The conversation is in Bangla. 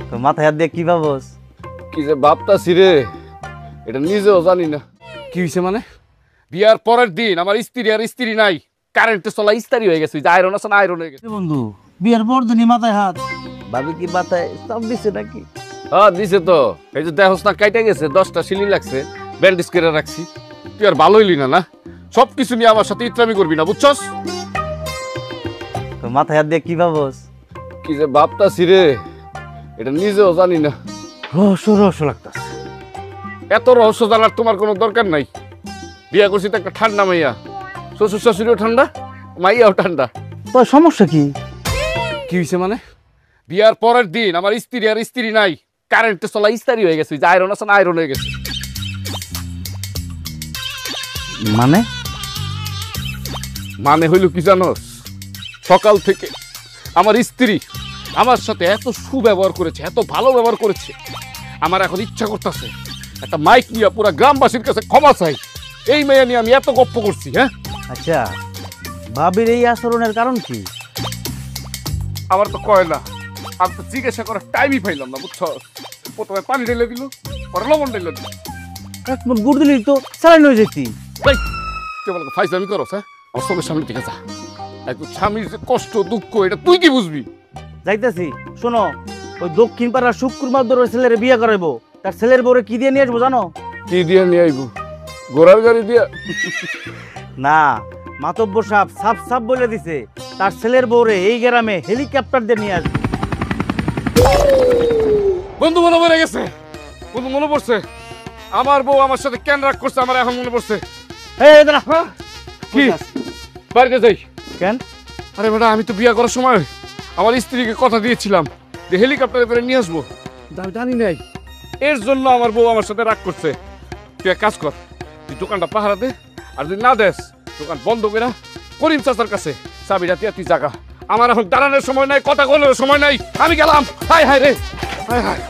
তো মাথায় হাত দিয়ে কি ভাবস? কি যে ভাবতাছি রে, এটা নিজেও জানি না। কি হয়েছে মানে? বিয়ার পরের দিন আমার স্ত্রী আর স্ত্রী নাই, কারেন্টে চলা ইস্তারি হয়ে গেছে, আয়রন আছে না আয়রন হয়ে গেছে। বন্ধু বিয়ের পর দিনই মাথায় হাত। ভাবি কি মাথায় চাপ দিছে নাকি? হ্যাঁ দিছে তো, এই যে দেখোস না কাইটে গেছে, 10টা সিলি লাগছে, ব্যান্ডেজ করে রাখছি। তুই আর ভালো হইলি না, না সবকিছু নিয়ে আমার সাথে ইত্রামি করবি না, বুঝছস? তো মাথায় হাত দিয়ে কি ভাবস? কি যে ভাবতাছি রে, এটা নিজেও জানি না। রহস্য রহস্য লাগতাছে। এত রহস্য জানার তোমার কোনো দরকার নাই। বিয়া করছি তো একটা ঠান্ডা মাইয়া, শ্বশুর শাশুড়িও ঠান্ডা, মাইয়াও ঠান্ডা। তোর সমস্যা কি? কি হয়েছে মানে? বিয়ার পরের দিন আমার স্ত্রী আর স্ত্রী নাই, কারেন্টে চলা ইস্তারি হয়ে গেছে, আয়রন আছে না আয়রন হয়ে গেছে। মানে মানে হইল কি জানোস? সকাল থেকে আমার স্ত্রী আমার সাথে এত সুব্যবহার করেছে, এত ভালো ব্যবহার করেছে, আমার এখন ইচ্ছা করতেছে একটা মাইক নিয়ে পুরো গ্রামবাসীর কাছে ক্ষমা চাই। এই মেয়ে নিয়ে আমি এত গপ্প করছি। হ্যাঁ আচ্ছা, ভাবির এই আচরণের কারণ কি? আমার তো কয় না, আমি তো জিজ্ঞাসা করার টাইমই পাইলাম না, বুঝছো? প্রথমে পানি ঢেলে দিল, পরে লবণ ঢেলে দিল। এক মন গুড় দিলি তো স্যালাইন হয়ে যেতি। কেবল ফাইজলামি করস? হ্যাঁ, আমার চোখের সামনে থেকে যা। একটু স্বামীর যে কষ্ট দুঃখ এটা তুই কি বুঝবি? যাইতেছি, শোনো, ওই দক্ষিণ পাড়ার শুক্র মাদ্দর ছেলের বিয়ে করাইবো। তার ছেলের বউরে কি দিয়ে নিয়ে আসবো জানো? কি দিয়ে নিয়ে আইবো? ঘোড়ার গাড়ি দিয়া? না, মাতব্বর সাহেব সাফ সাফ বলে দিছে তার ছেলের বউরে এই গ্রামে হেলিকপ্টার দিয়ে নিয়ে আসবে। বন্ধু মনে পড়ে গেছে, বন্ধু মনে পড়ছে। আমার বউ আমার সাথে কেন রাগ করছে আমার এখন মনে পড়ছে। এই দাঁড়া। হ্যাঁ কি বাড়িতে যাই কেন? আরে বেটা, আমি তো বিয়ে করার সময় আমার স্ত্রীকে কথা দিয়েছিলাম যে হেলিকপ্টারে করে নিয়ে আসবো, কিন্তু আমি জানি নাই। এর জন্য আমার বউ আমার সাথে রাগ করছে। তুই এক কাজ কর, তুই দোকানটা পাহারা দে, আর যদি না দেস দোকান বন্ধ করে করিম চাচার কাছে চাবিটা দিয়ে তুই জাগা। আমার এখন দাঁড়ানোর সময় নাই, কথা বলার সময় নাই, আমি গেলাম। হায় হায় রে, হায় হায়।